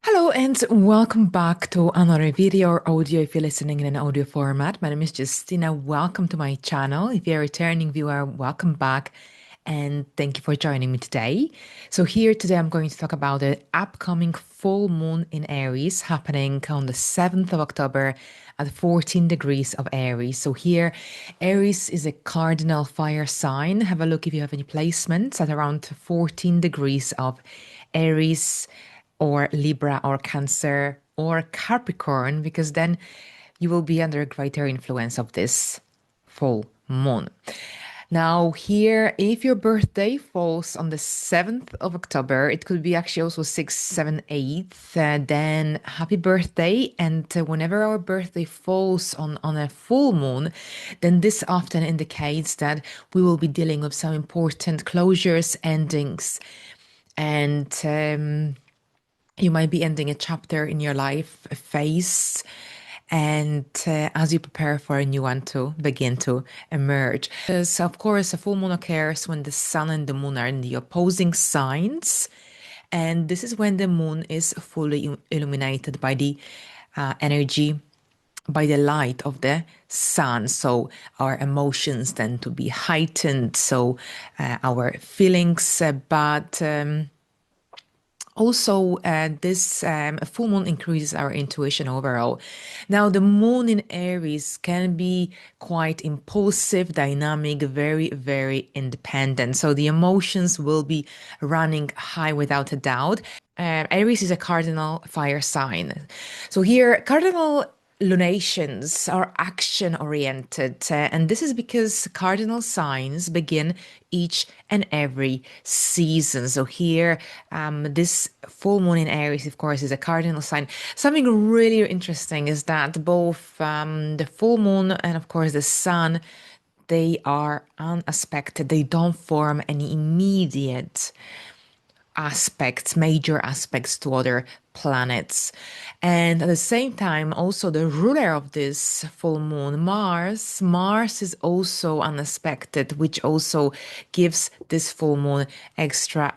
Hello and welcome back to another video or audio if you're listening in an audio format. My name is Justyna. Welcome to my channel. If you're a returning viewer, welcome back and thank you for joining me today. So here today I'm going to talk about the upcoming full moon in Aries happening on the 7th of October at 14 degrees of Aries. So here Aries is a cardinal fire sign. Have a look if you have any placements at around 14 degrees of Aries or Libra or Cancer or Capricorn, because then you will be under a greater influence of this full moon. Now here, if your birthday falls on the 7th of October, it could be actually also 6, 7, 8, then happy birthday. And whenever our birthday falls on a full moon, then this often indicates that we will be dealing with some important closures, endings, and you might be ending a chapter in your life, a phase, and as you prepare for a new one to begin to emerge. So, of course, a full moon occurs when the sun and the moon are in the opposing signs. And this is when the moon is fully illuminated by the energy, by the light of the sun. So our emotions tend to be heightened. So our feelings, but also, this full moon increases our intuition overall. Now, the moon in Aries can be quite impulsive, dynamic, very, very independent. So the emotions will be running high without a doubt. Aries is a cardinal fire sign. So here, cardinal lunations are action oriented, and this is because cardinal signs begin each and every season. So here, this full moon in Aries, of course, is a cardinal sign. Something really interesting is that both the full moon and, of course, the sun, they are unaspected. They don't form any immediate aspects, major aspects to other planets. And at the same time, also the ruler of this full moon, Mars is also unaspected, which also gives this full moon extra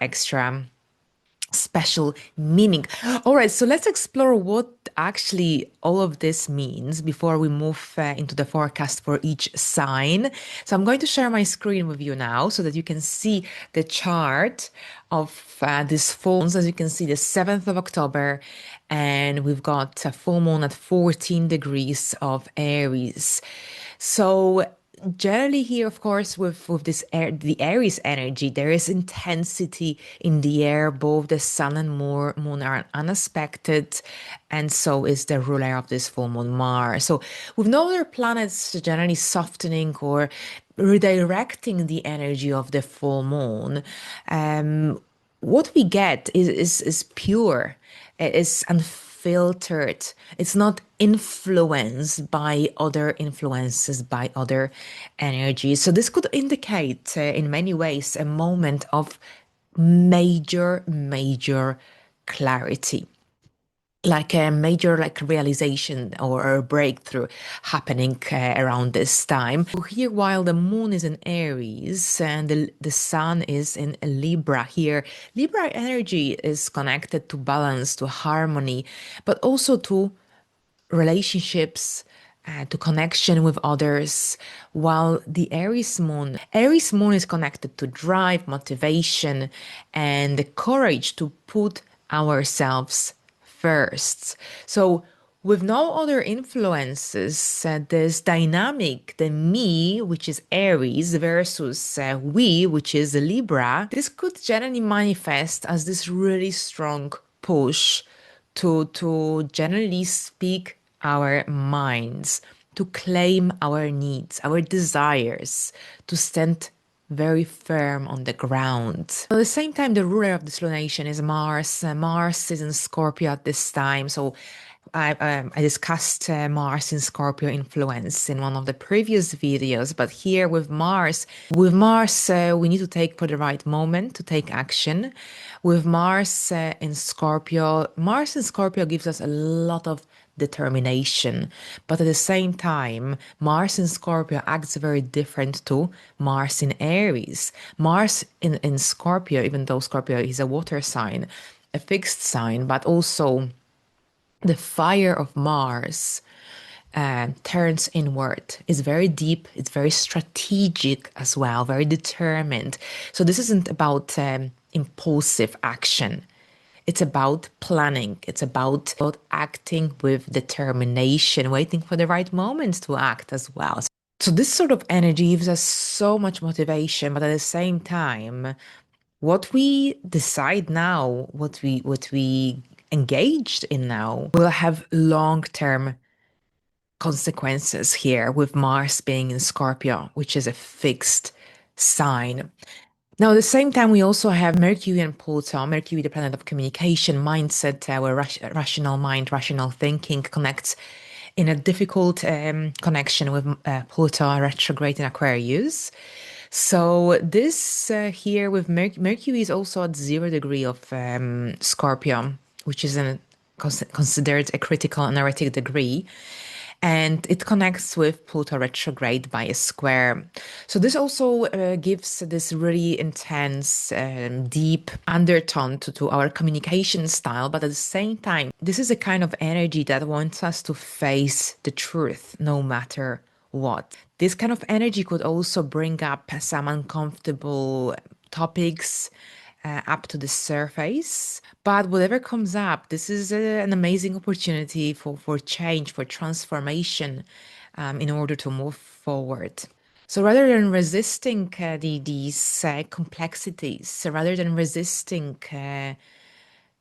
special meaning. All right, so let's explore what actually all of this means before we move into the forecast for each sign. So I'm going to share my screen with you now so that you can see the chart of this full moon. As you can see, the 7th of October, and we've got a full moon at 14 degrees of Aries. So generally here, of course, with the Aries energy, there is intensity in the air. Both the sun and moon are unaspected, and so is the ruler of this full moon, Mars. So with no other planets generally softening or redirecting the energy of the full moon, what we get is pure. It is unfiltered. It's not influenced by other influences, by other energies. So this could indicate, in many ways, a moment of major clarity, like a major realization or a breakthrough happening around this time. Here, while the moon is in Aries and the sun is in Libra, here Libra energy is connected to balance, to harmony, but also to relationships, to connection with others, while the Aries moon is connected to drive, motivation, and the courage to put ourselves first. So with no other influences, this dynamic, the me, which is Aries, versus we, which is Libra, this could generally manifest as this really strong push to generally speak our minds, to claim our needs, our desires, to stand very firm on the ground. At the same time, the ruler of this lunation is Mars. Mars is in Scorpio at this time. So I discussed Mars in Scorpio influence in one of the previous videos, but here with Mars, we need to take for the right moment to take action. With Mars in Scorpio gives us a lot of determination. But at the same time, Mars in Scorpio acts very different to Mars in Aries. Mars in Scorpio, even though Scorpio is a water sign, a fixed sign, but also the fire of Mars turns inward. It's very deep, it's very strategic as well, very determined. So this isn't about impulsive action. It's about planning. It's about acting with determination, waiting for the right moments to act as well. So this sort of energy gives us so much motivation, but at the same time, what we decide now, what we engaged in now, will have long-term consequences here, with Mars being in Scorpio, which is a fixed sign. Now, at the same time, we also have Mercury and Pluto. Mercury, the planet of communication, mindset, our rational mind, rational thinking, connects in a difficult connection with Pluto retrograde in Aquarius. So this here with Mercury is also at 0 degree of Scorpio, which is considered a critical and erratic degree. And it connects with Pluto retrograde by a square. So this also gives this really intense, deep undertone to our communication style. But at the same time, this is a kind of energy that wants us to face the truth, no matter what. This kind of energy could also bring up some uncomfortable topics up to the surface. But whatever comes up, this is an amazing opportunity for change, for transformation, in order to move forward. So rather than resisting these complexities, rather than resisting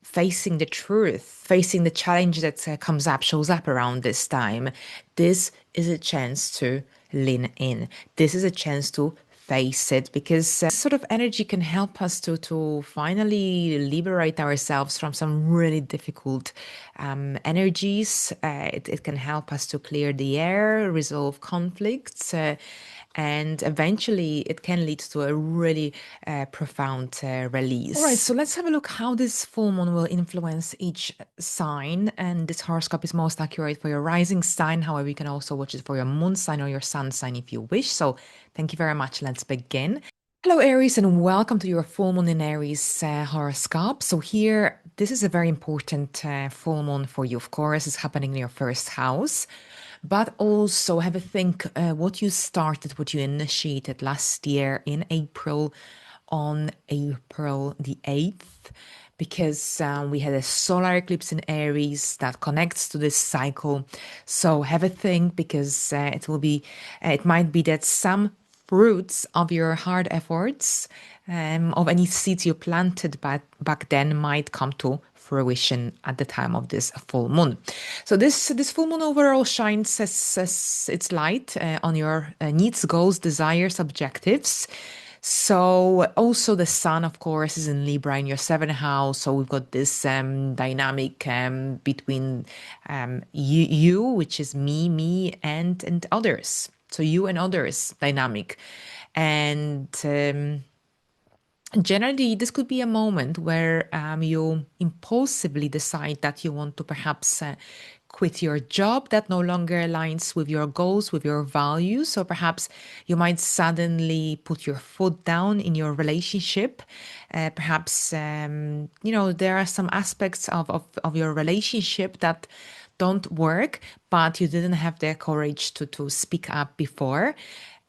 facing the truth, facing the challenge that comes up, shows up around this time, this is a chance to lean in. This is a chance to face it, because this sort of energy can help us to finally liberate ourselves from some really difficult energies. It can help us to clear the air, resolve conflicts, and eventually it can lead to a really profound release. All right, so let's have a look how this full moon will influence each sign. And this horoscope is most accurate for your rising sign. However, you can also watch it for your moon sign or your sun sign if you wish. So thank you very much. Let's begin. Hello, Aries, and welcome to your full moon in Aries horoscope. So here, this is a very important full moon for you. Of course, it's happening in your first house. But also have a think what you started, what you initiated last year in April, on April the 8th, because we had a solar eclipse in Aries that connects to this cycle. So have a think, because it might be that some fruits of your hard efforts, of any seeds you planted back then, might come to fruition at the time of this full moon. So this full moon overall shines as its light on your needs, goals, desires, objectives. So also the sun, of course, is in Libra in your seventh house. So we've got this dynamic between you, which is me, and others. So you and others dynamic. And generally, this could be a moment where you impulsively decide that you want to perhaps quit your job that no longer aligns with your goals, with your values. So perhaps you might suddenly put your foot down in your relationship. Perhaps, there are some aspects of your relationship that don't work, but you didn't have the courage to speak up before.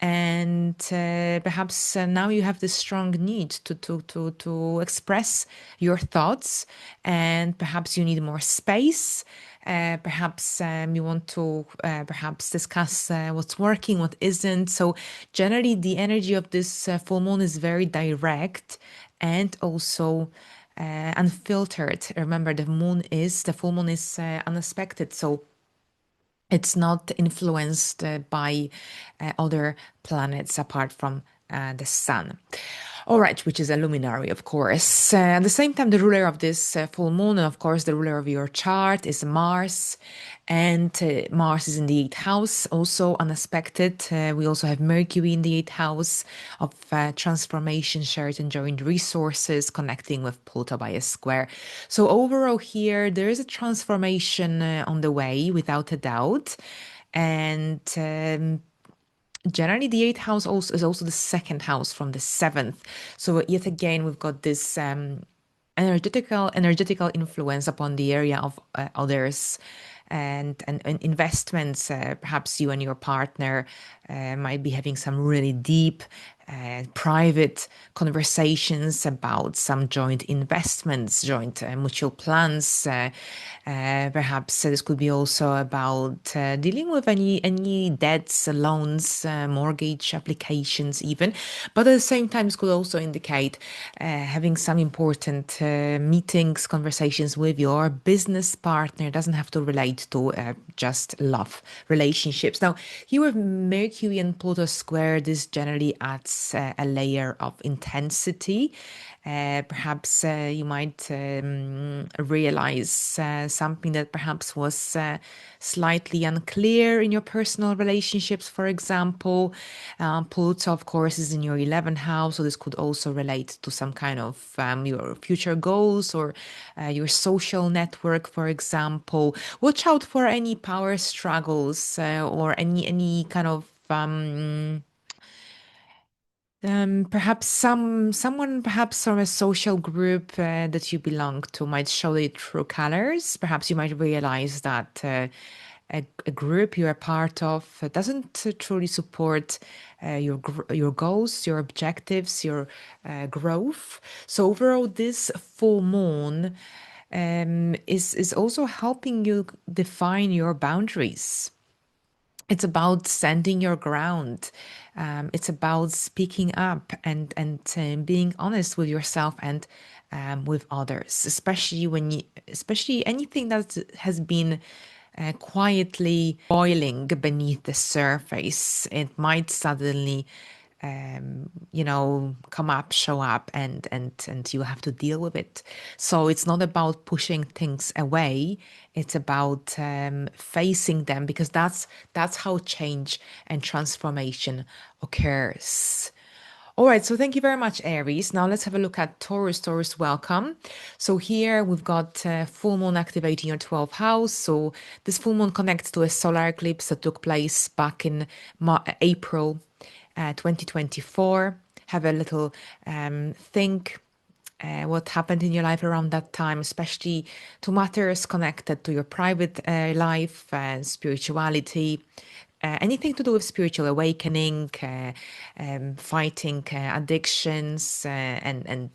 And perhaps now you have this strong need to express your thoughts, and perhaps you need more space. Perhaps you want to perhaps discuss what's working, what isn't. So generally, the energy of this full moon is very direct and also unfiltered. Remember, the full moon is unexpected. So it's not influenced by other planets apart from the sun. All right, which is a luminary, of course. At the same time, the ruler of this full moon, and of course, the ruler of your chart is Mars. And Mars is in the eighth house, also unexpected. We also have Mercury in the eighth house of transformation, shared and joint resources, connecting with Pluto by a square. So, overall, here, there is a transformation on the way, without a doubt. And generally the eighth house also is also the second house from the seventh, so yet again we've got this energetical influence upon the area of others and investments. Perhaps you and your partner might be having some really deep private conversations about some joint investments, joint mutual plans. Perhaps this could be also about dealing with any debts, loans, mortgage applications, even. But at the same time, this could also indicate having some important meetings, conversations with your business partner. It doesn't have to relate to just love relationships. Now, here with Mercury and Pluto square, this generally adds a layer of intensity. Perhaps you might realize something that perhaps was slightly unclear in your personal relationships, for example. Pluto, of course, is in your 11th house, so this could also relate to some kind of your future goals or your social network, for example. Watch out for any power struggles or any kind of perhaps someone perhaps from a social group that you belong to might show their true colors. Perhaps you might realize that a group you're a part of doesn't truly support your goals, your objectives, your growth. So overall, this full moon is also helping you define your boundaries. It's about standing your ground. It's about speaking up and being honest with yourself and with others, especially especially anything that has been quietly boiling beneath the surface. It might suddenly come up, show up, and you have to deal with it. So it's not about pushing things away. It's about facing them, because that's how change and transformation occurs. All right, so thank you very much, Aries. Now let's have a look at Taurus. Taurus, welcome. So here we've got full moon activating your 12th house. So this full moon connects to a solar eclipse that took place back in April 2024. Have a little think what happened in your life around that time, especially to matters connected to your private life, spirituality, anything to do with spiritual awakening, fighting addictions, and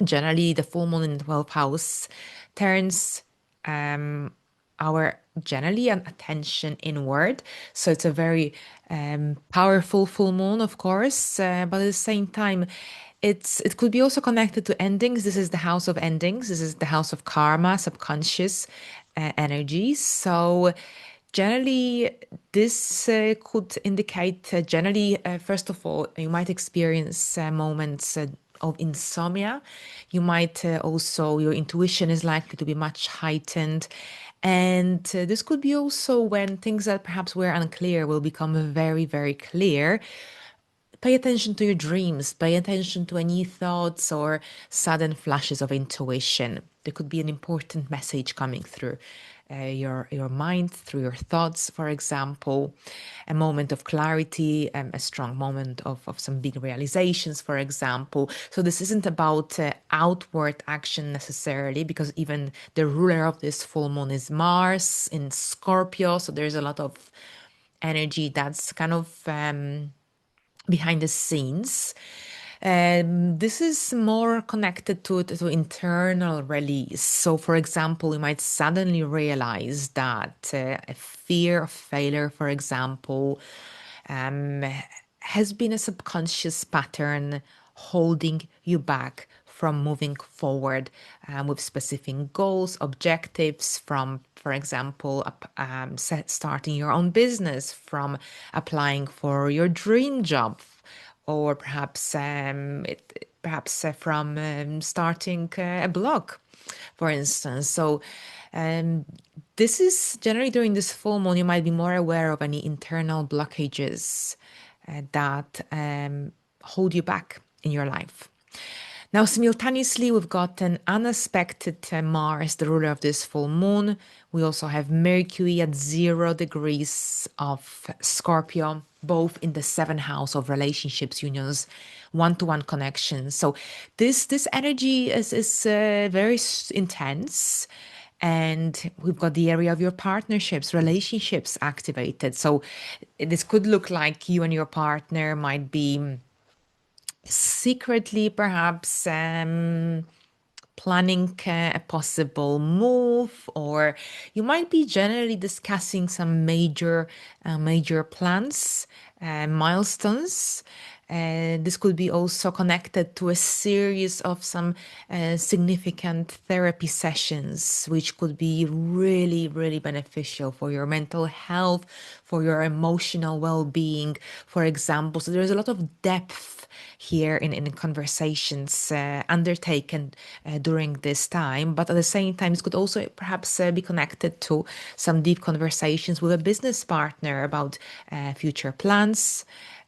generally the full moon in the 12th house turns our generally an attention inward. So it's a very powerful full moon, of course, but at the same time, it could be also connected to endings. This is the house of endings. This is the house of karma, subconscious energies. So generally, this could indicate generally, first of all, you might experience moments of insomnia. You might also, your intuition is likely to be much heightened. And this could be also when things that perhaps were unclear will become very, very clear. Pay attention to your dreams, pay attention to any thoughts or sudden flashes of intuition. There could be an important message coming through your mind, through your thoughts, for example, a moment of clarity, a strong moment of some big realizations, for example. So this isn't about outward action necessarily, because even the ruler of this full moon is Mars in Scorpio. So there's a lot of energy that's kind of behind the scenes. This is more connected to internal release. So, for example, you might suddenly realize that a fear of failure, for example, um, has been a subconscious pattern holding you back from moving forward with specific goals, objectives, from, for example, starting your own business, from applying for your dream job, or perhaps from starting a blog, for instance. So this is generally during this full moon, you might be more aware of any internal blockages that hold you back in your life. Now, simultaneously, we've got an unexpected Mars, the ruler of this full moon. We also have Mercury at 0 degrees of Scorpio, both in the seventh house of relationships, unions, one-to-one connections. So this energy is very intense. And we've got the area of your partnerships, relationships activated. So this could look like you and your partner might be secretly perhaps planning a possible move, or you might be generally discussing some major plans, milestones. This could be also connected to a series of some significant therapy sessions, which could be really, really beneficial for your mental health, for your emotional well-being, for example. So there's a lot of depth here in conversations undertaken during this time, but at the same time, it could also perhaps be connected to some deep conversations with a business partner about future plans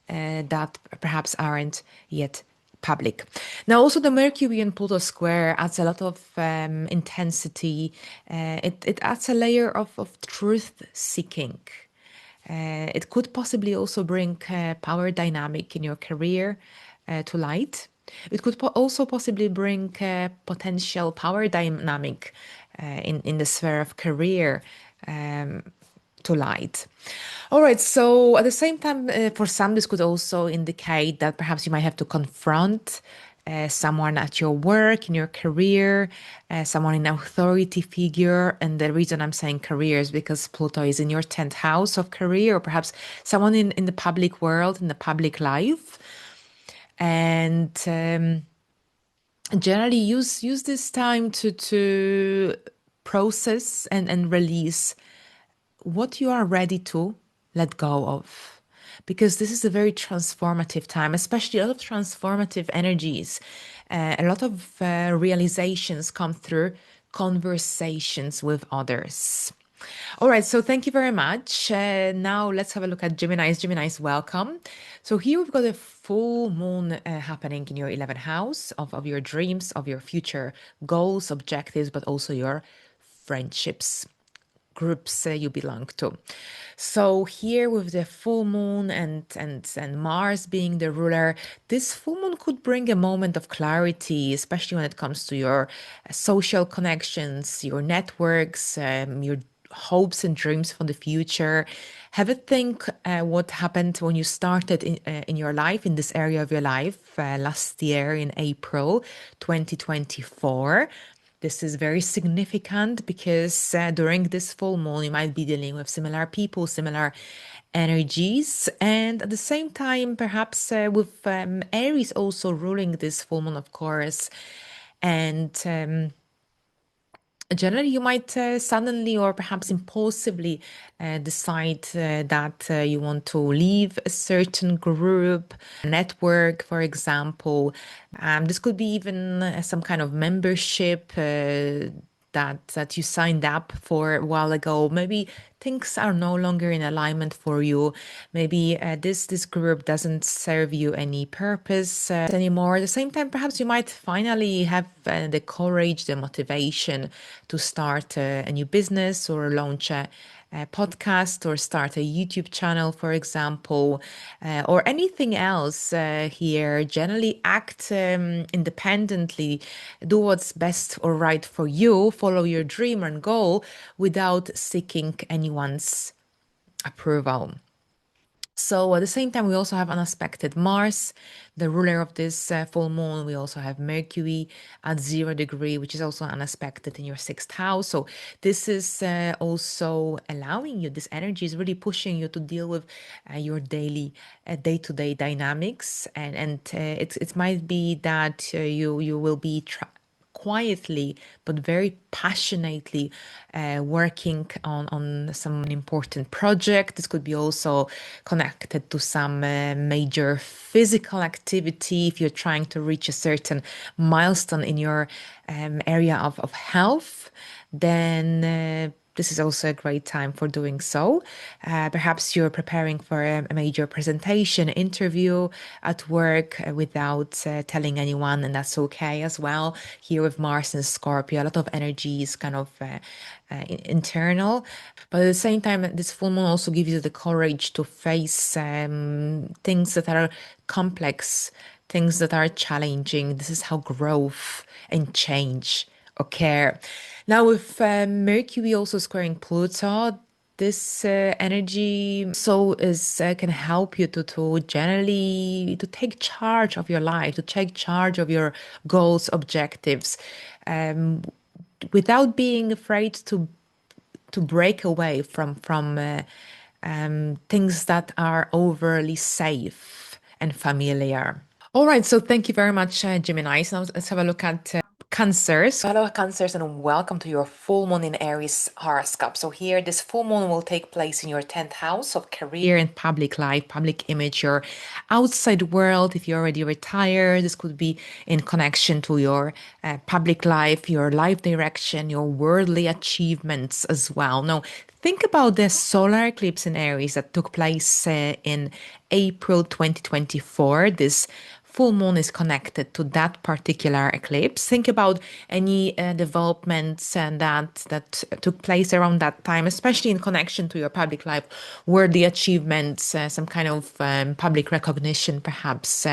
that perhaps aren't yet public. Now, also the Mercury and Pluto square adds a lot of intensity. It adds a layer of truth seeking. It could possibly also bring power dynamic in your career to light. It could also possibly bring potential power dynamic in the sphere of career to light. All right, so at the same time, for some, this could also indicate that perhaps you might have to confront someone at your work, in your career, someone in authority figure. And the reason I'm saying career is because Pluto is in your 10th house of career, or perhaps someone in the public world, in the public life. And generally use this time to process and release what you are ready to let go of. Because this is a very transformative time, especially a lot of transformative energies. A lot of realizations come through conversations with others. All right, so thank you very much. Now let's have a look at Gemini's. Gemini's, welcome. So here we've got a full moon happening in your 11th house of your dreams, of your future goals, objectives, but also your friendships, groups you belong to. So here with the full moon and Mars being the ruler, this full moon could bring a moment of clarity, especially when it comes to your social connections, your networks, your hopes and dreams for the future. Have a think what happened when you started in your life, in this area of your life, last year in April 2024. This is very significant because during this full moon, you might be dealing with similar people, similar energies, and at the same time, perhaps with Aries also ruling this full moon, of course. And generally, you might suddenly or perhaps impulsively decide that you want to leave a certain group, network, for example. This could be even some kind of membership that you signed up for a while ago. Maybe things are no longer in alignment for you. Maybe this group doesn't serve you any purpose anymore. At the same time, perhaps you might finally have the courage, the motivation to start a new business or launch a podcast or start a YouTube channel, for example, or anything else here. Generally act independently, do what's best or right for you, follow your dream and goal without seeking anyone's approval. So at the same time, we also have unaspected Mars, the ruler of this full moon. We also have Mercury at 0 degree, which is also unaspected in your 6th house. So this is also allowing you, this energy is really pushing you to deal with your daily, day-to-day dynamics. And it might be that you will be quietly but very passionately working on some important project. This could be also connected to some major physical activity if you're trying to reach a certain milestone in your area of health, then this is also a great time for doing so. Perhaps you're preparing for a major presentation, interview at work without telling anyone, and that's okay as well. Here with Mars and Scorpio, a lot of energy is kind of internal, but at the same time, this full moon also gives you the courage to face things that are complex, things that are challenging. This is how growth and change occur. Now, with Mercury also squaring Pluto, this energy so is can help you to generally to take charge of your life, to take charge of your goals, objectives, um, without being afraid to break away from things that are overly safe and familiar. All right, so thank you very much, Gemini. So now let's have a look at Cancers. Hello, Cancers, and welcome to your full moon in Aries horoscope. So here, this full moon will take place in your 10th house of career and public life, public image, your outside world. If you're already retired, this could be in connection to your public life, your life direction, your worldly achievements as well. Now, think about the solar eclipse in Aries that took place in April 2024. This full moon is connected to that particular eclipse. Think about any developments and that took place around that time, especially in connection to your public life, worldly achievements, some kind of public recognition, perhaps.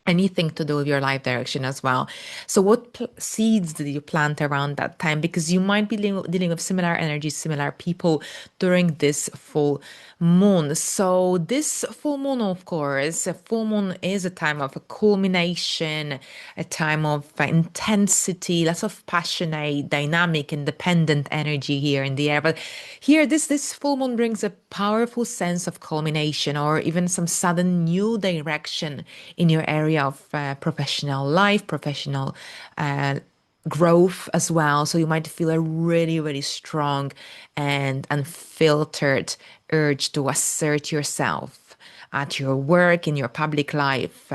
Anything to do with your life direction as well. So, what seeds did you plant around that time? Because you might be dealing with similar energies, similar people during this full moon. So, this full moon, of course, a full moon is a time of a culmination, a time of intensity, lots of passionate, dynamic, independent energy here in the air. But here, this full moon brings a powerful sense of culmination or even some sudden new direction in your area of professional life, professional growth as well. So you might feel a really, really strong and unfiltered urge to assert yourself at your work, in your public life.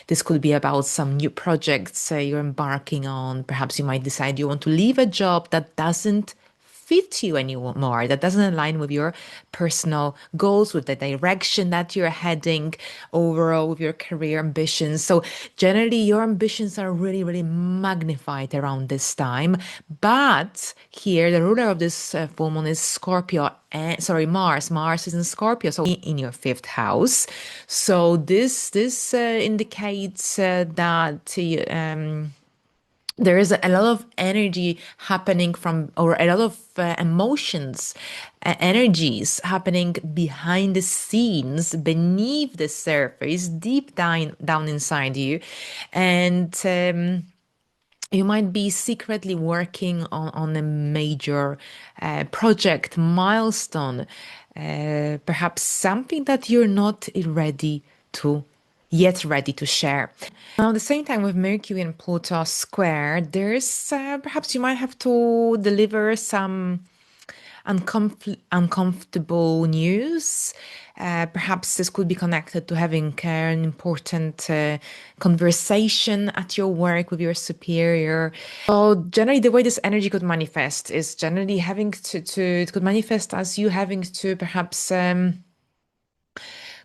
This could be about some new projects you're embarking on. Perhaps you might decide you want to leave a job that doesn't fit you anymore, that doesn't align with your personal goals, with the direction that you're heading overall, with your career ambitions. So generally your ambitions are really, really magnified around this time. But here the ruler of this full moon is Scorpio, Mars. Mars is in Scorpio, so in your fifth house. So this indicates that there is a lot of energy happening from, or a lot of emotions, energies happening behind the scenes, beneath the surface, deep down inside you. And you might be secretly working on a major project, milestone, perhaps something that you're not ready to share. Now, at the same time, with Mercury and Pluto square, there's perhaps you might have to deliver some uncomfortable news. Perhaps this could be connected to having an important conversation at your work with your superior. So generally, the way this energy could manifest is generally having it could manifest as you having to perhaps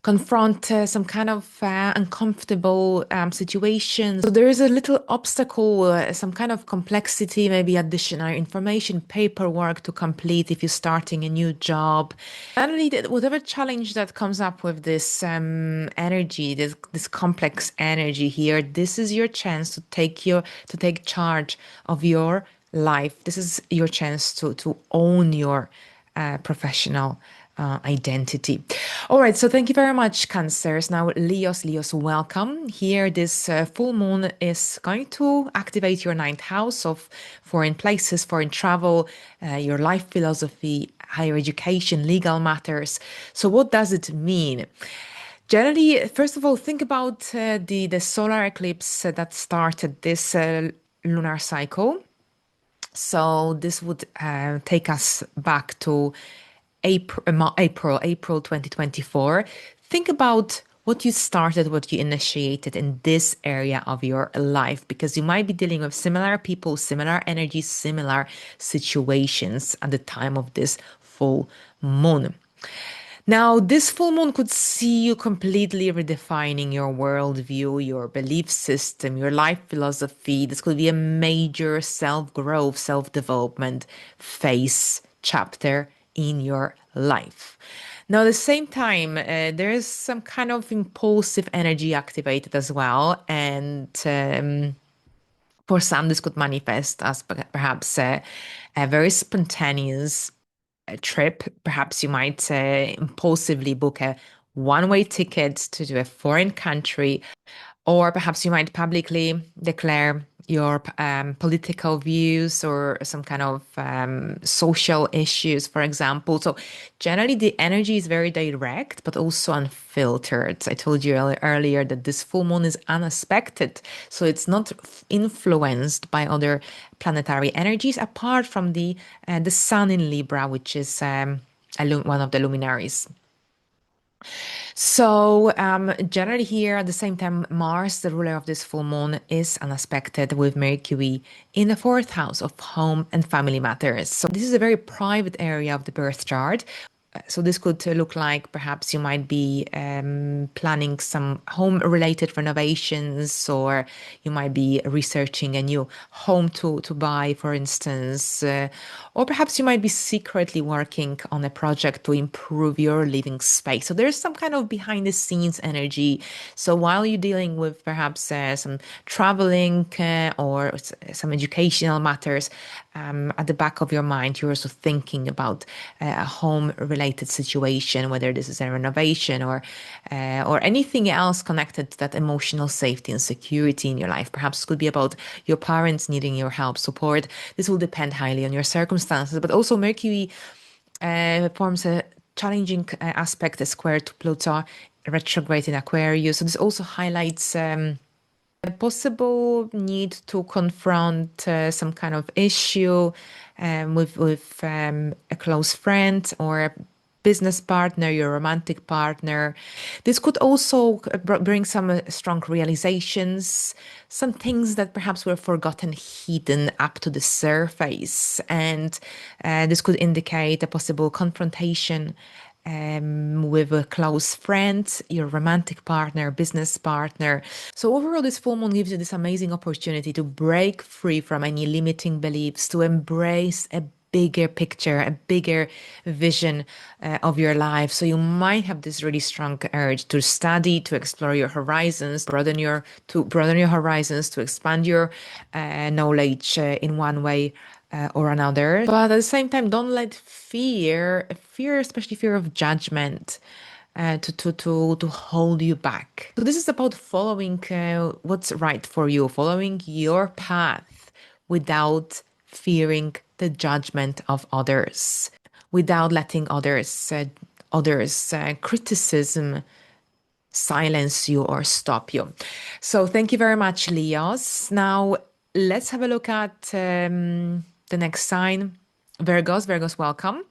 confront some kind of uncomfortable situation. So there is a little obstacle, some kind of complexity, maybe additional information, paperwork to complete if you're starting a new job. Finally, whatever challenge that comes up with this energy, this complex energy here, this is your chance to take charge of your life. This is your chance to own your professional identity. All right, so thank you very much, Cancers. Now, Leos, welcome. Here, this full moon is going to activate your ninth house of foreign places, foreign travel, your life philosophy, higher education, legal matters. So what does it mean? Generally, first of all, think about the solar eclipse that started this lunar cycle. So this would take us back to April 2024. Think about what you started, what you initiated in this area of your life, because you might be dealing with similar people, similar energies, similar situations at the time of this full moon. Now, this full moon could see you completely redefining your worldview, your belief system, your life philosophy. This could be a major self growth, self development phase, chapter in your life. Now, at the same time, there is some kind of impulsive energy activated as well. And for some, this could manifest as perhaps a very spontaneous trip. Perhaps you might impulsively book a one-way ticket to a foreign country, or perhaps you might publicly declare your political views or some kind of social issues, for example. So generally the energy is very direct, but also unfiltered. I told you earlier that this full moon is unexpected. So it's not influenced by other planetary energies apart from the sun in Libra, which is one of the luminaries. So, generally, here at the same time, Mars, the ruler of this full moon, is unaspected with Mercury in the fourth house of home and family matters. So, this is a very private area of the birth chart. So this could look like perhaps you might be planning some home-related renovations, or you might be researching a new home to buy, for instance, or perhaps you might be secretly working on a project to improve your living space. So there's some kind of behind-the-scenes energy. So while you're dealing with perhaps some traveling or some educational matters, at the back of your mind, you're also thinking about a home-related situation, whether this is a renovation or anything else connected to that emotional safety and security in your life. Perhaps it could be about your parents needing your help, support. This will depend highly on your circumstances, but also Mercury forms a challenging aspect, a square to Pluto retrograde in Aquarius. So this also highlights a possible need to confront some kind of issue with a close friend or a business partner, your romantic partner. This could also bring some strong realizations, some things that perhaps were forgotten, hidden up to the surface. And this could indicate a possible confrontation with a close friend, your romantic partner, business partner. So overall, this full moon gives you this amazing opportunity to break free from any limiting beliefs, to embrace a bigger picture, a bigger vision of your life. So you might have this really strong urge to study, to explore your horizons, broaden your horizons, to expand your knowledge in one way or another. But at the same time, don't let fear, especially fear of judgment, to hold you back. So this is about following what's right for you, following your path without fearing the judgment of others, without letting others criticism silence you or stop you. So thank you very much, Leos. Now let's have a look at the next sign. Virgos, welcome.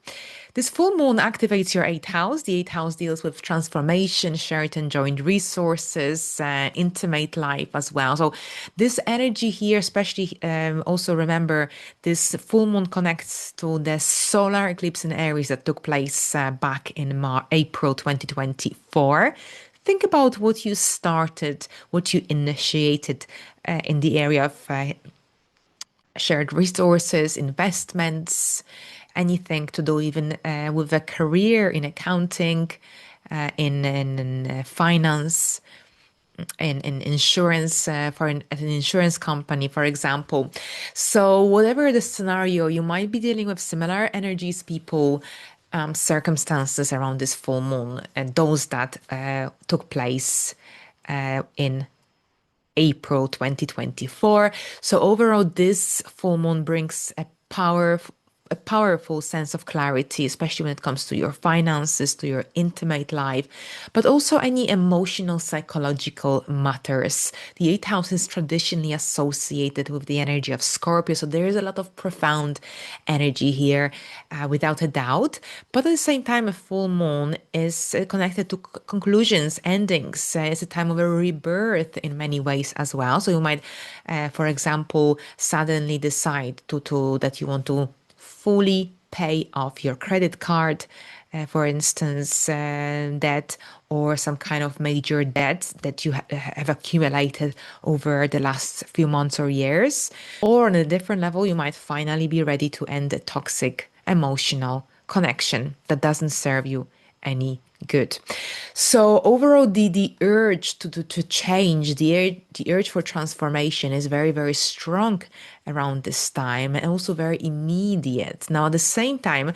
This full moon activates your eighth house. The eighth house deals with transformation, shared and joint resources, intimate life as well. So this energy here, especially also remember this full moon connects to the solar eclipse in Aries that took place back in April 2024. Think about what you started, what you initiated in the area of shared resources, investments, anything to do even with a career in accounting, in finance, in insurance, for an insurance company, for example. So whatever the scenario, you might be dealing with similar energies, people, circumstances around this full moon, and those that took place in April 2024. So overall, this full moon brings a a powerful sense of clarity, especially when it comes to your finances, to your intimate life, but also any emotional, psychological matters. The eighth house is traditionally associated with the energy of Scorpio, so there is a lot of profound energy here, without a doubt. But at the same time, a full moon is connected to conclusions, endings. It's a time of a rebirth in many ways as well. So you might, for example, suddenly decide that you want to fully pay off your credit card, for instance, debt or some kind of major debt that you have accumulated over the last few months or years. Or on a different level, you might finally be ready to end a toxic emotional connection that doesn't serve you any good. So overall, the urge to change, the urge for transformation is very, very strong around this time and also very immediate. Now, at the same time,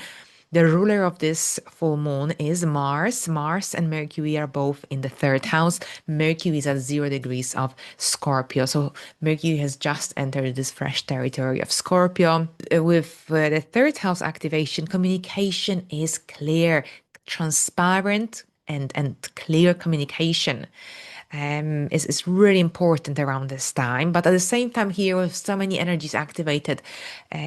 the ruler of this full moon is Mars. Mars and Mercury are both in the third house. Mercury is at 0 degrees of Scorpio. So Mercury has just entered this fresh territory of Scorpio. With the third house activation, communication is clear, transparent, and clear communication is really important around this time. But at the same time, here with so many energies activated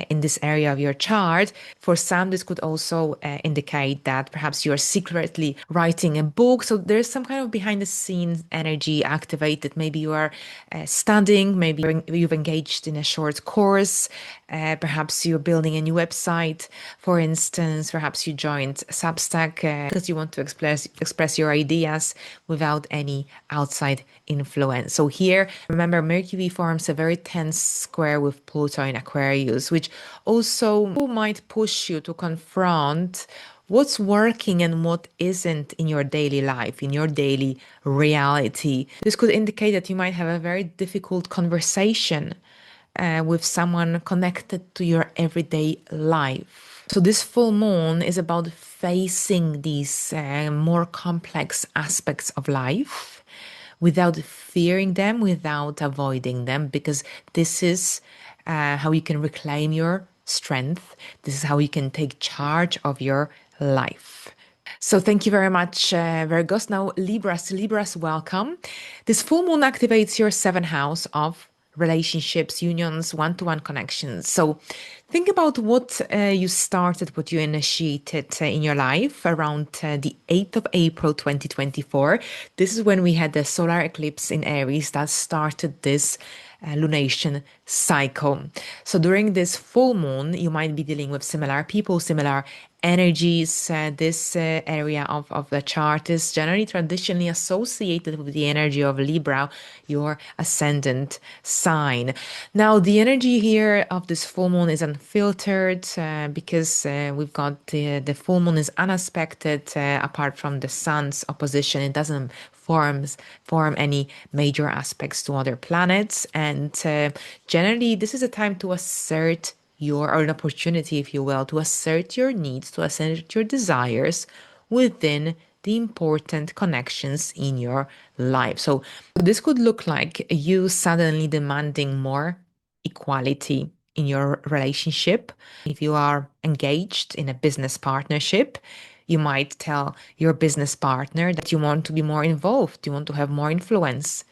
in this area of your chart, for some, this could also indicate that perhaps you are secretly writing a book. So there's some kind of behind the scenes energy activated. Maybe you are studying, maybe you've engaged in a short course, perhaps you're building a new website, for instance, perhaps you joined Substack because you want to express your ideas without any outside influence. So here, remember, Mercury forms a very tense square with Pluto in Aquarius, which also might push you to confront what's working and what isn't in your daily life, in your daily reality. This could indicate that you might have a very difficult conversation with someone connected to your everyday life. So this full moon is about facing these more complex aspects of life without fearing them, without avoiding them, because this is how you can reclaim your strength. This is how you can take charge of your life. So thank you very much, Virgos. Now, Libras, welcome. This full moon activates your seventh house of relationships, unions, one-to-one connections. So think about what you started, what you initiated in your life around the 8th of April 2024. This is when we had the solar eclipse in Aries that started this lunation cycle. So during this full moon, you might be dealing with similar people, similar energies. This area of the chart is generally traditionally associated with the energy of Libra, your ascendant sign. Now, the energy here of this full moon is unfiltered because we've got the full moon is unaspected apart from the sun's opposition. It doesn't form any major aspects to other planets. And generally, this is a time to assert or an opportunity, if you will, to assert your needs, to assert your desires within the important connections in your life. So this could look like you suddenly demanding more equality in your relationship. If you are engaged in a business partnership, you might tell your business partner that you want to be more involved, you want to have more influence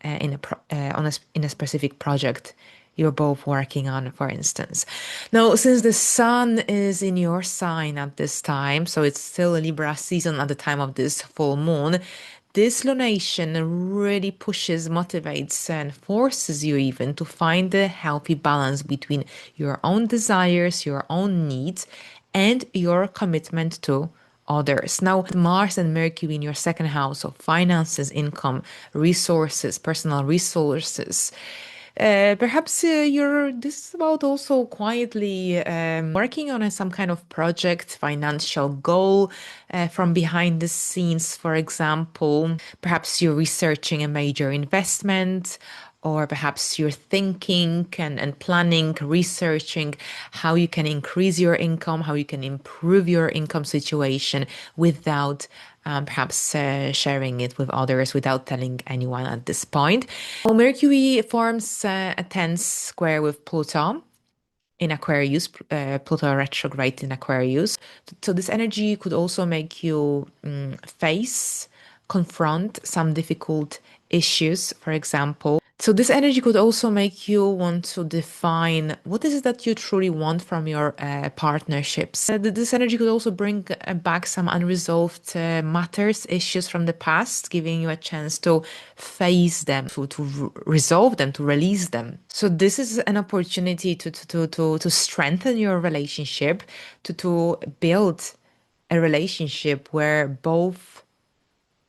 in a specific project you're both working on, for instance. Now, since the sun is in your sign at this time, so it's still a Libra season at the time of this full moon, this lunation really pushes, motivates, and forces you even to find a healthy balance between your own desires, your own needs, and your commitment to others. Now, Mars and Mercury in your second house of finances, income, resources, personal resources. Perhaps this is about also quietly working on some kind of project, financial goal from behind the scenes, for example. Perhaps you're researching a major investment, or perhaps you're thinking and planning, researching how you can increase your income, how you can improve your income situation without perhaps sharing it with others, without telling anyone at this point. Well, Mercury forms a tense square with Pluto in Aquarius, Pluto retrograde in Aquarius. So this energy could also make you confront some difficult issues, for example. So this energy could also make you want to define what is it that you truly want from your partnerships. This energy could also bring back some unresolved matters, issues from the past, giving you a chance to face them, to resolve them, to release them. So this is an opportunity to strengthen your relationship, to build a relationship where both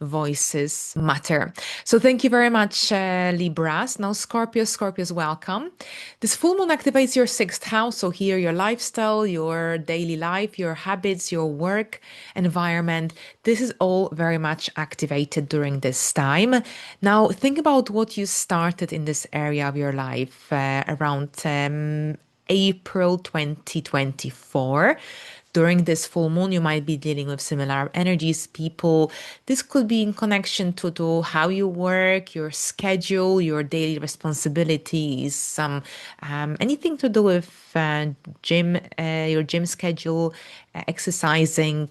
voices matter. So thank you very much, Libras. Now, Scorpios, welcome. This full moon activates your sixth house. So here, your lifestyle, your daily life, your habits, your work environment. This is all very much activated during this time. Now, think about what you started in this area of your life around April 2024. During this full moon, you might be dealing with similar energies, people. This could be in connection to how you work, your schedule, your daily responsibilities, anything to do with your gym schedule, exercising,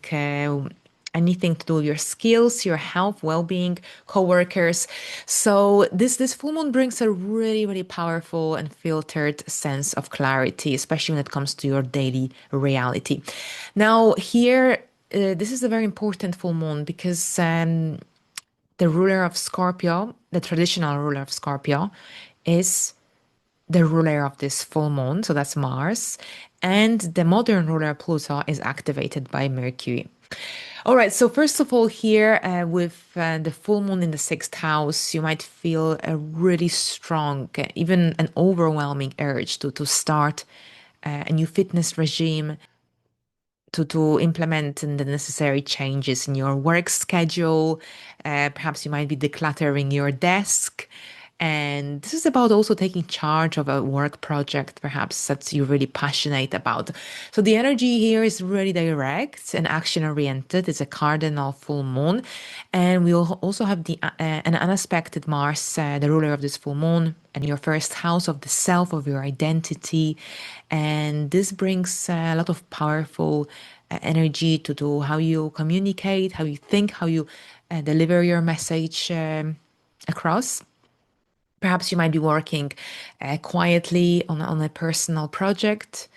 anything to do with your skills, your health, well-being, co-workers. So this full moon brings a really, really powerful and filtered sense of clarity, especially when it comes to your daily reality. Now, here, this is a very important full moon because the ruler of Scorpio, the traditional ruler of Scorpio, is the ruler of this full moon, so that's Mars, and the modern ruler Pluto is activated by Mercury. All right, so first of all, here with the full moon in the sixth house, you might feel a really strong, even an overwhelming urge to start a new fitness regime, to implement the necessary changes in your work schedule. Perhaps you might be decluttering your desk. And this is about also taking charge of a work project, perhaps that you're really passionate about. So the energy here is really direct and action oriented. It's a cardinal full moon. And we'll also have an unaspected Mars, the ruler of this full moon, and your first house of the self, of your identity. And this brings a lot of powerful energy to how you communicate, how you think, how you deliver your message across. Perhaps you might be working quietly on a personal project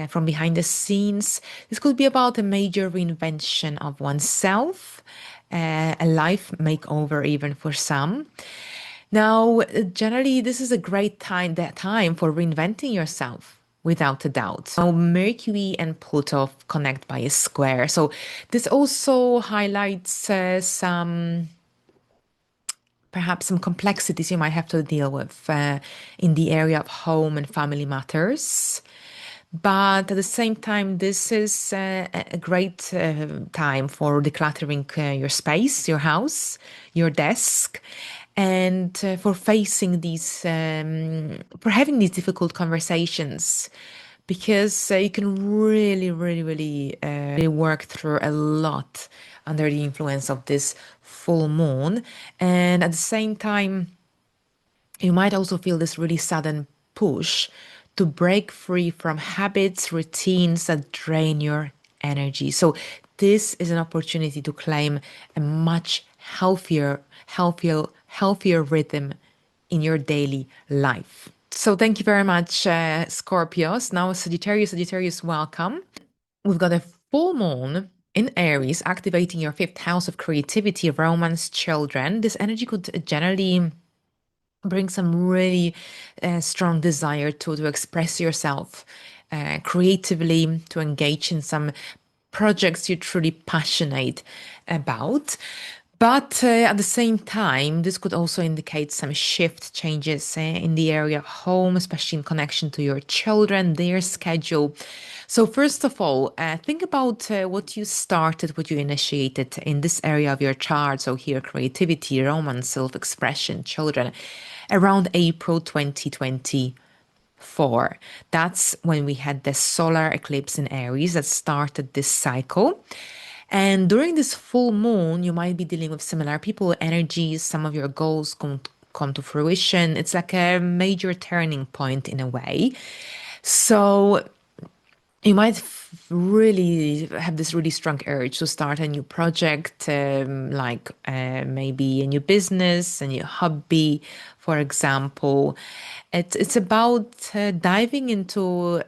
from behind the scenes. This could be about a major reinvention of oneself, a life makeover even for some. Now, generally, this is a great time for reinventing yourself. Without a doubt. So Mercury and Pluto connect by a square. So this also highlights perhaps some complexities you might have to deal with in the area of home and family matters. But at the same time, this is a great time for decluttering your space, your house, your desk, and for facing for having these difficult conversations. Because you can really work through a lot under the influence of this full moon. And at the same time, you might also feel this really sudden push to break free from habits, routines that drain your energy. So this is an opportunity to claim a much healthier rhythm in your daily life. So thank you very much, Scorpios. Now, Sagittarius, welcome. We've got a full moon in Aries activating your fifth house of creativity, romance, children. This energy could generally bring some really strong desire to express yourself creatively, to engage in some projects you're truly passionate about. But at the same time, this could also indicate some changes in the area of home, especially in connection to your children, their schedule. So first of all, think about what you started, what you initiated in this area of your chart. So here, creativity, romance, self-expression, children, around April 2024. That's when we had the solar eclipse in Aries that started this cycle. And during this full moon, you might be dealing with similar people, energies, some of your goals come to fruition. It's like a major turning point in a way. So you might really have this really strong urge to start a new project, like maybe a new business, a new hobby, for example. It's about diving into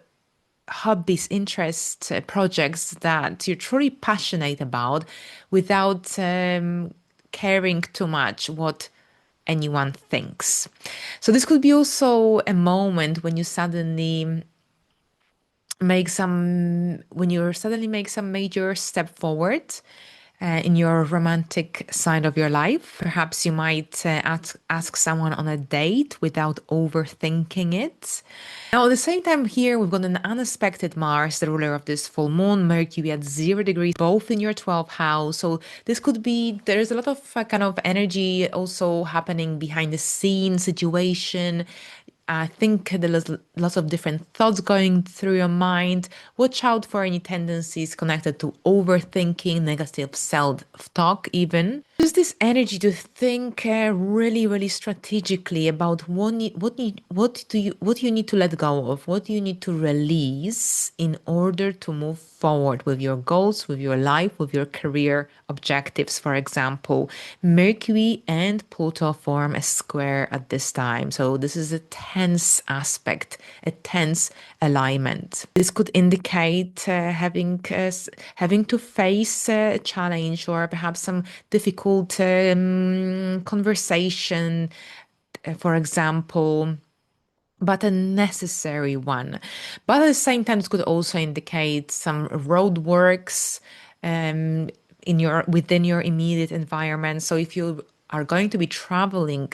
hobbies, interests, projects that you're truly passionate about without caring too much what anyone thinks. So this could be also a moment when you suddenly make some major step forward in your romantic side of your life. Perhaps you might ask someone on a date without overthinking it. Now, at the same time, here we've got an unexpected Mars, the ruler of this full moon, Mercury at 0 degrees, both in your 12th house. So this could be, there's a lot of kind of energy also happening behind the scenes situation. I think there's lots of different thoughts going through your mind. Watch out for any tendencies connected to overthinking, negative self-talk even. Use this energy to think really, really strategically about what you need to let go of, what you need to release in order to move forward with your goals, with your life, with your career objectives. For example, Mercury and Pluto form a square at this time. So this is a tense aspect, a tense alignment. This could indicate having to face a challenge or perhaps some difficult conversation, for example, but a necessary one. But at the same time, it could also indicate some roadworks within your immediate environment. So if you are going to be traveling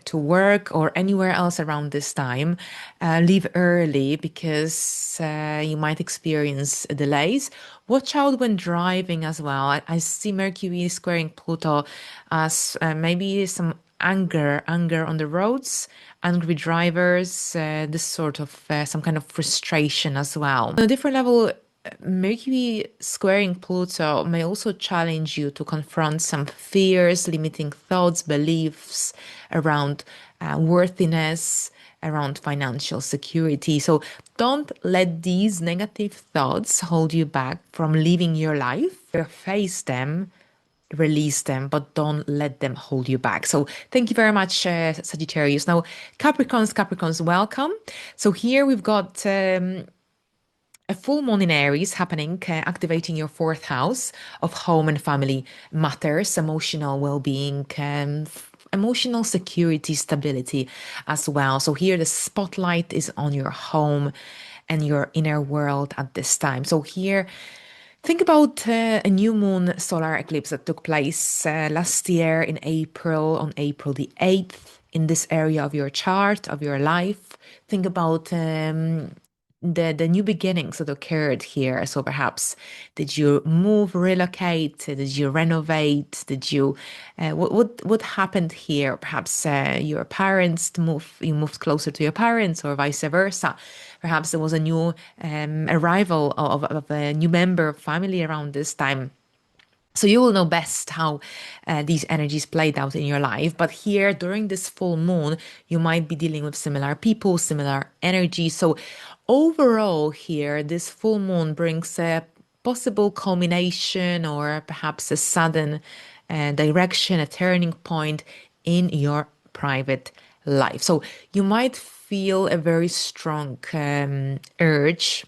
to work or anywhere else around this time, leave early because you might experience delays. Watch out when driving as well. I see Mercury squaring Pluto as maybe some anger on the roads, angry drivers, this sort of some kind of frustration as well. On a different level, Mercury squaring Pluto may also challenge you to confront some fears, limiting thoughts, beliefs around worthiness, around financial security. So don't let these negative thoughts hold you back from living your life. Face them, release them, but don't let them hold you back. So thank you very much, Sagittarius. Now, Capricorns, welcome. So here we've got a full moon in Aries happening, activating your fourth house of home and family matters, emotional well-being, emotional security, stability as well. So here the spotlight is on your home and your inner world at this time. So here, think about a new moon solar eclipse that took place last year in April, on April the 8th, in this area of your chart, of your life. Think about the new beginnings that occurred here. So perhaps did you move, relocate? Did you renovate? Did you what happened here? Perhaps you moved closer to your parents, or vice versa. Perhaps there was a new arrival of a new member of family around this time. So you will know best how these energies played out in your life. But here, during this full moon, you might be dealing with similar people, similar energy. So overall, here, this full moon brings a possible culmination or perhaps a sudden direction, a turning point in your private life. So you might feel a very strong urge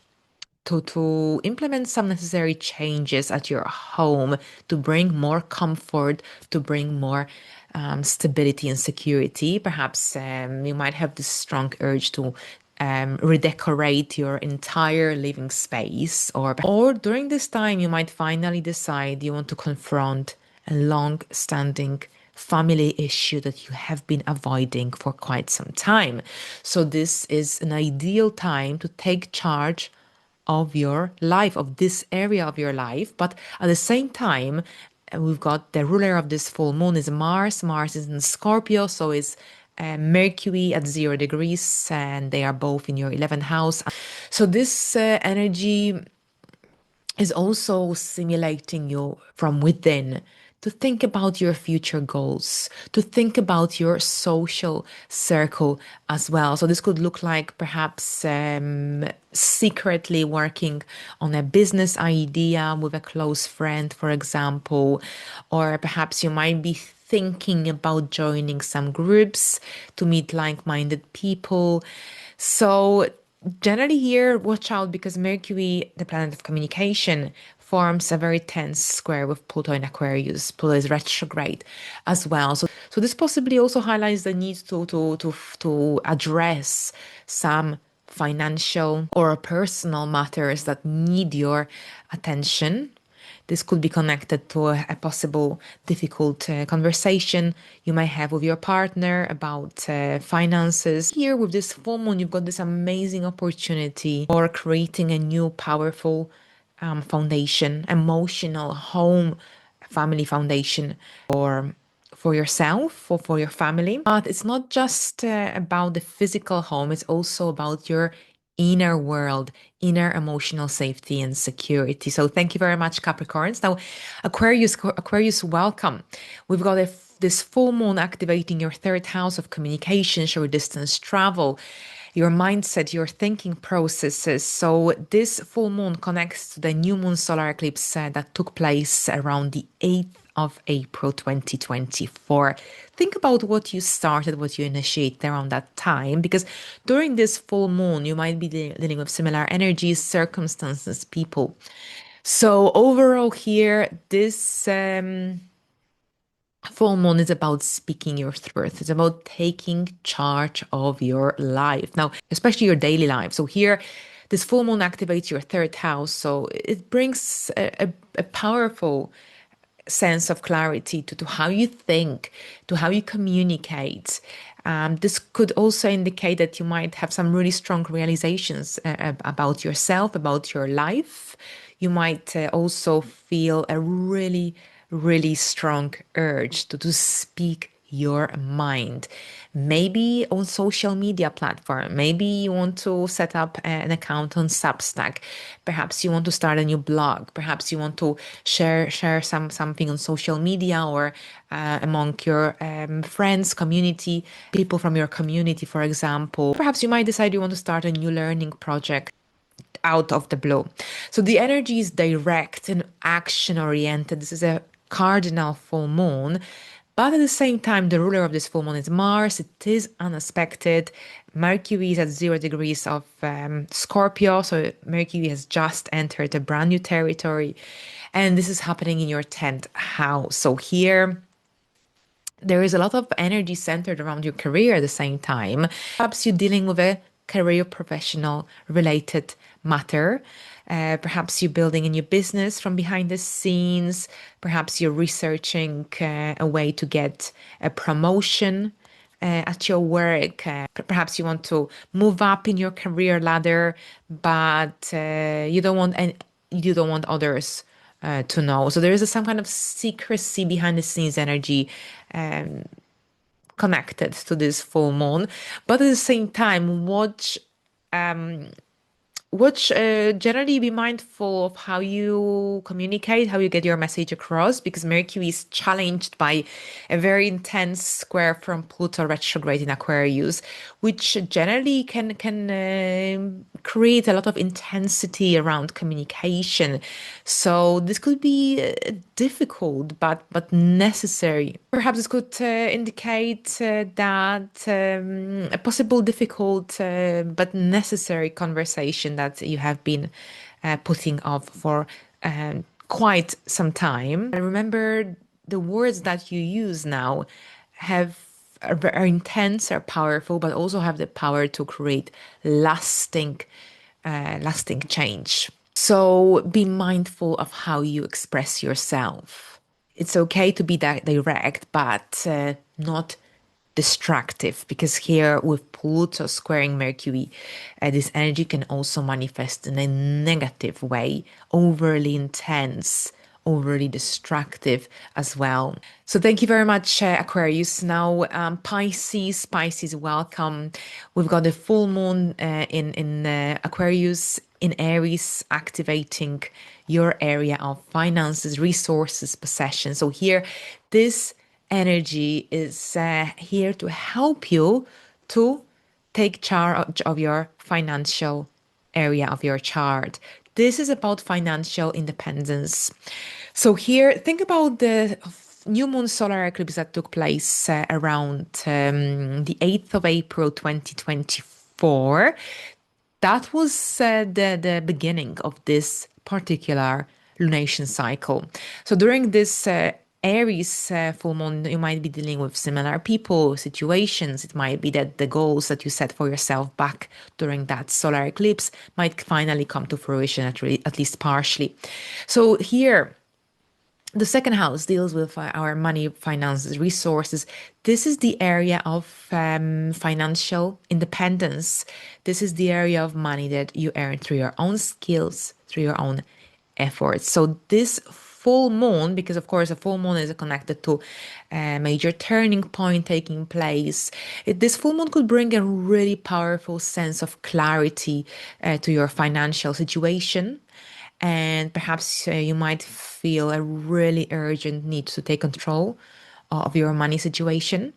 to implement some necessary changes at your home to bring more comfort, to bring more stability and security. Perhaps you might have this strong urge to redecorate your entire living space, or during this time you might finally decide you want to confront a long-standing family issue that you have been avoiding for quite some time. So this is an ideal time to take charge of your life, of this area of your life. But at the same time, we've got the ruler of this full moon is Mars. Mars is in Scorpio, so is Mercury at 0 degrees, and they are both in your 11th house. So this energy is also simulating you from within to think about your future goals, to think about your social circle as well. So this could look like perhaps secretly working on a business idea with a close friend, for example, or perhaps you might be thinking about joining some groups to meet like-minded people. So generally here, watch out because Mercury, the planet of communication, forms a very tense square with Pluto in Aquarius. Pluto is retrograde as well. So this possibly also highlights the need to address some financial or personal matters that need your attention. This could be connected to a possible difficult conversation you might have with your partner about finances. Here, with this full moon, you've got this amazing opportunity for creating a new, powerful foundation, emotional home, family foundation for yourself or for your family. But it's not just about the physical home, it's also about your inner world, inner emotional safety and security. So thank you very much, Capricorns. Now, Aquarius, welcome. We've got this full moon activating your third house of communication, short distance travel, your mindset, your thinking processes. So this full moon connects to the new moon solar eclipse that took place around the 8th of April 2024. Think about what you started, what you initiated around that time, because during this full moon, you might be dealing with similar energies, circumstances, people. So overall here, this full moon is about speaking your truth. It's about taking charge of your life. Now, especially your daily life. So here, this full moon activates your third house. So it brings a powerful sense of clarity to how you think, to how you communicate. This could also indicate that you might have some really strong realizations about yourself, about your life. You might also feel a really strong urge to speak your mind. Maybe on social media platform. Maybe you want to set up an account on Substack. Perhaps you want to start a new blog. Perhaps you want to share something on social media or among your friends, community, people from your community, for example. Perhaps you might decide you want to start a new learning project out of the blue. So the energy is direct and action oriented. This is a cardinal full moon. But at the same time, the ruler of this full moon is Mars. It is unexpected. Mercury is at 0 degrees of Scorpio. So Mercury has just entered a brand new territory. And this is happening in your 10th house. So here, there is a lot of energy centered around your career at the same time. Perhaps you're dealing with a career professional related matter. Perhaps you're building a new business from behind the scenes. Perhaps you're researching a way to get a promotion at your work. Perhaps you want to move up in your career ladder, but you don't want others to know. So there is some kind of secrecy behind the scenes energy connected to this full moon. But at the same time, generally be mindful of how you communicate, how you get your message across, because Mercury is challenged by a very intense square from Pluto retrograde in Aquarius, which generally can create a lot of intensity around communication. So this could be difficult, but necessary. Perhaps this could indicate that a possible difficult but necessary conversation that you have been putting off for quite some time. And remember, the words that you use now are intense, are powerful, but also have the power to create lasting change. So be mindful of how you express yourself. It's okay to be direct, but not destructive, because here with Pluto squaring Mercury, this energy can also manifest in a negative way, overly intense, overly destructive as well. So thank you very much, Aquarius. Now, Pisces, welcome. We've got the full moon in Aquarius in Aries, activating your area of finances, resources, possession. So here, this energy is here to help you to take charge of your financial area of your chart. This is about financial independence. So here, think about the new moon solar eclipse that took place around the 8th of April 2024. That was the beginning of this particular lunation cycle. So during this Aries full moon, you might be dealing with similar people, situations. It might be that the goals that you set for yourself back during that solar eclipse might finally come to fruition, at least partially. So here, the second house deals with our money, finances, resources. This is the area of financial independence. This is the area of money that you earn through your own skills, through your own efforts. So this full moon, because of course a full moon is connected to a major turning point taking place, this full moon could bring a really powerful sense of clarity to your financial situation. And perhaps you might feel a really urgent need to take control of your money situation.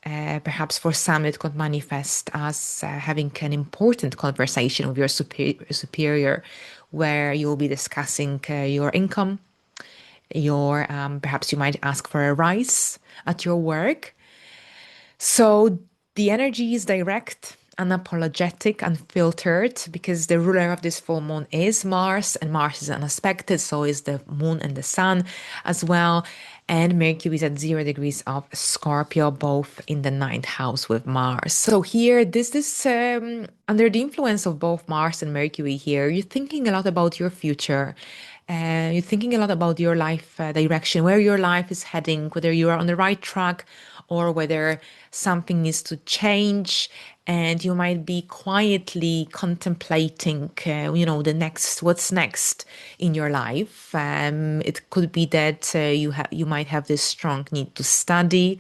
Perhaps for some, it could manifest as having an important conversation with your superior, where you'll be discussing your income. Perhaps you might ask for a rise at your work. So the energy is direct, unapologetic, unfiltered, because the ruler of this full moon is Mars, and Mars is unaspected, so is the moon and the sun as well. And Mercury is at 0 degrees of Scorpio, both in the ninth house with Mars. So here, this under the influence of both Mars and Mercury here, you're thinking a lot about your future. You're thinking a lot about your life direction, where your life is heading, whether you are on the right track or whether something needs to change. And you might be quietly contemplating, what's next in your life. It could be that you might have this strong need to study,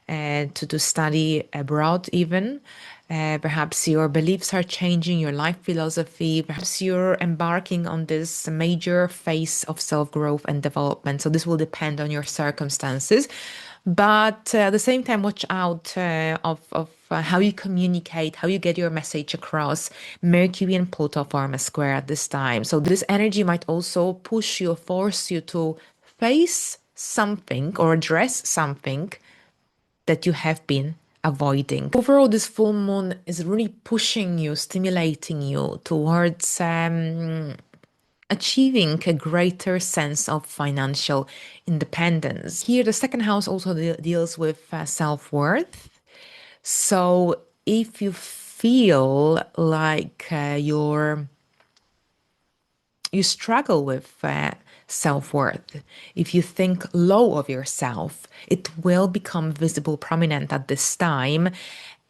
to study abroad even. Perhaps your beliefs are changing, your life philosophy. Perhaps you're embarking on this major phase of self-growth and development. So this will depend on your circumstances. But at the same time, watch out of how you communicate, how you get your message across. Mercury and Pluto form a square at this time. So this energy might also push you, force you to face something or address something that you have been avoiding. Overall, this full moon is really pushing you, stimulating you towards achieving a greater sense of financial independence. Here, the second house also deals with self-worth. So if you feel like you struggle with self-worth, if you think low of yourself, it will become visible, prominent at this time.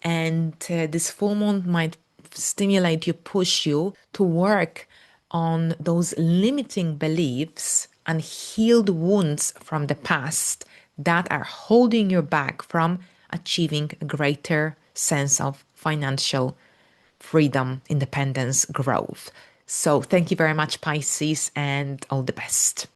And this full moon might stimulate you, push you to work on those limiting beliefs and healed wounds from the past that are holding you back from achieving a greater sense of financial freedom, independence, growth. So thank you very much, Pisces, and all the best.